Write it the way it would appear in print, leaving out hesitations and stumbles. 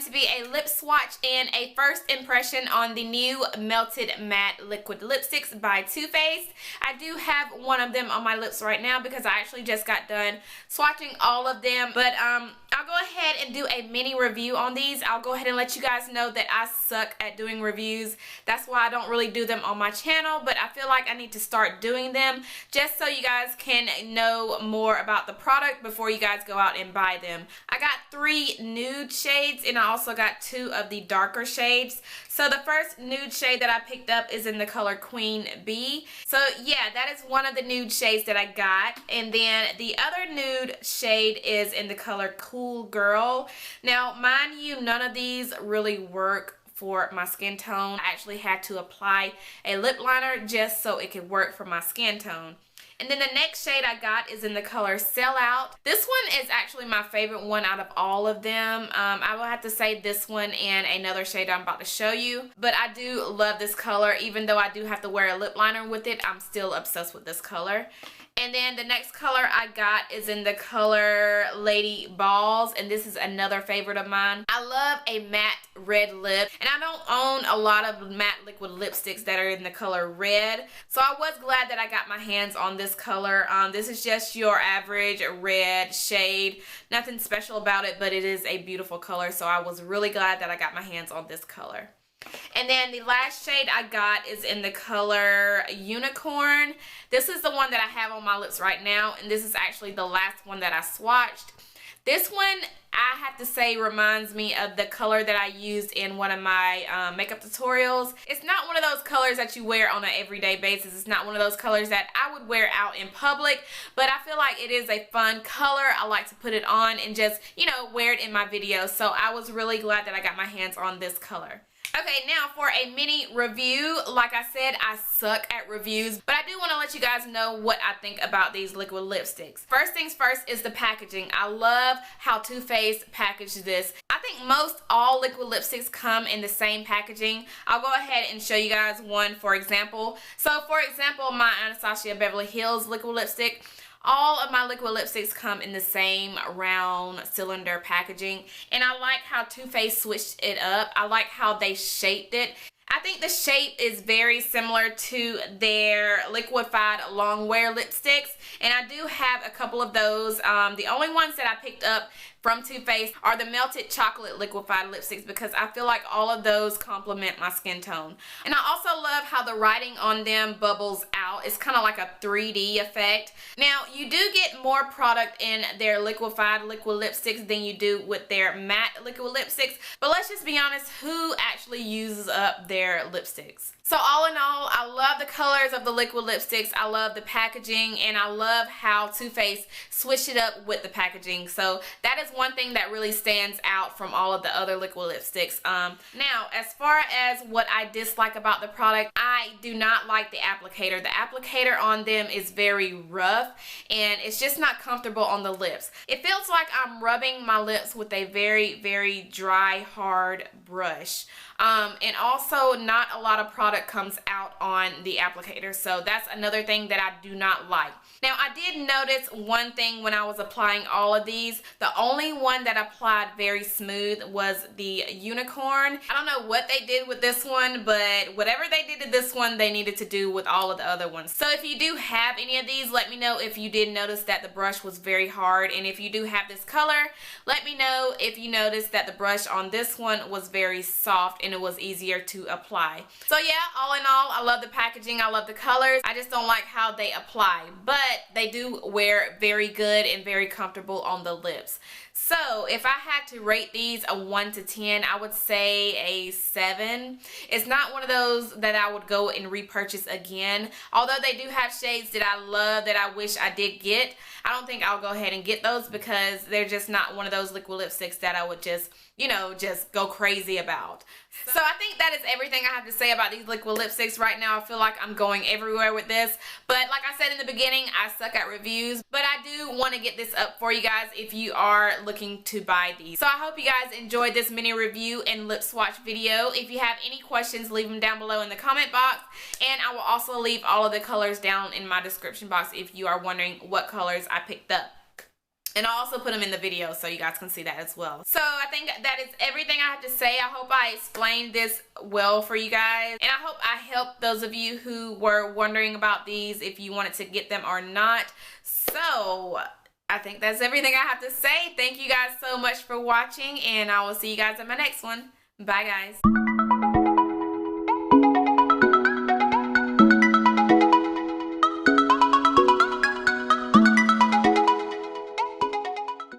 to be a lip swatch and a first impression on the new Melted Matte Liquid Lipsticks by Too Faced. I do have one of them on my lips right now because I actually just got done swatching all of them. But I'll go ahead and do a mini review on these. I'll go ahead and let you guys know that I suck at doing reviews. That's why I don't really do them on my channel, but I feel like I need to start doing them just so you guys can know more about the product before you guys go out and buy them. I got 3 nude shades and I also got 2 of the darker shades. So the first nude shade that I picked up is in the color Queen Bee. So yeah, that is one of the nude shades that I got. And then the other nude shade is in the color Cool Girl. Now, mind you, none of these really work for my skin tone. I actually had to apply a lip liner just so it could work for my skin tone. And then the next shade I got is in the color Sell Out. This one is actually my favorite one out of all of them. I will have to say this one and another shade I'm about to show you. But I do love this color. Even though I do have to wear a lip liner with it, I'm still obsessed with this color. And then the next color I got is in the color Lady Balls, and this is another favorite of mine. I love a matte red lip, and I don't own a lot of matte liquid lipsticks that are in the color red, so I was glad that I got my hands on this color. This is just your average red shade, nothing special about it, but it is a beautiful color, so I was really glad that I got my hands on this color. And then the last shade I got is in the color Unicorn. This is the one that I have on my lips right now, and this is actually the last one that I swatched. This one, I have to say, reminds me of the color that I used in one of my makeup tutorials. It's not one of those colors that you wear on an everyday basis. It's not one of those colors that I would wear out in public, but I feel like it is a fun color. I like to put it on and just, you know, wear it in my videos. So I was really glad that I got my hands on this color. Okay, now for a mini review. Like I said, I suck at reviews, but I do want to let you guys know what I think about these liquid lipsticks. First things first is the packaging. I love how Too Faced packaged this. I think most all liquid lipsticks come in the same packaging. I'll go ahead and show you guys one for example. So for example, my Anastasia Beverly Hills liquid lipstick, all of my liquid lipsticks come in the same round cylinder packaging, and I like how Too Faced switched it up. I like how they shaped it. I think the shape is very similar to their Liquified long wear lipsticks, and I do have a couple of those. The only ones that I picked up from Too Faced are the Melted Chocolate Liquified lipsticks because I feel like all of those complement my skin tone. And I also love how the writing on them bubbles out. It's kind of like a 3D effect. Now, you do get more product in their Liquified liquid lipsticks than you do with their matte liquid lipsticks, but let's just be honest, who actually uses up their lipsticks? So all in all, I love the colors of the liquid lipsticks, I love the packaging, and I love how Too Faced switched it up with the packaging. So that is one thing that really stands out from all of the other liquid lipsticks. Now, as far as what I dislike about the product, I do not like the applicator. The applicator on them is very rough, and it's just not comfortable on the lips. It feels like I'm rubbing my lips with a very, very dry, hard brush. And also not a lot of product comes out on the applicator, so that's another thing that I do not like. Now, I did notice one thing when I was applying all of these. The only one that applied very smooth was the Unicorn. I don't know what they did with this one, but whatever they did to this one, they needed to do with all of the other ones. So if you do have any of these, let me know if you did notice that the brush was very hard, and if you do have this color, let me know if you noticed that the brush on this one was very soft and it was easier to apply. So yeah, all in all, I love the packaging, I love the colors. I just don't like how they apply, but they do wear very good and very comfortable on the lips. So if I had to rate these a 1 to 10, I would say a 7. It's not one of those that I would go and repurchase again. Although they do have shades that I love that I wish I did get, I don't think I'll go ahead and get those because they're just not one of those liquid lipsticks that I would just, you know, just go crazy about. So I think that is everything I have to say about these liquid lipsticks right now. I feel like I'm going everywhere with this, but like I said in the beginning, I suck at reviews, but I do want to get this up for you guys if you are looking to buy these. So I hope you guys enjoyed this mini review and lip swatch video. If you have any questions, leave them down below in the comment box, and I will also leave all of the colors down in my description box if you are wondering what colors I picked up. And I'll also put them in the video so you guys can see that as well. So I think that is everything I have to say. I hope I explained this well for you guys. And I hope I helped those of you who were wondering about these, if you wanted to get them or not. So I think that's everything I have to say. Thank you guys so much for watching, and I will see you guys in my next one. Bye, guys.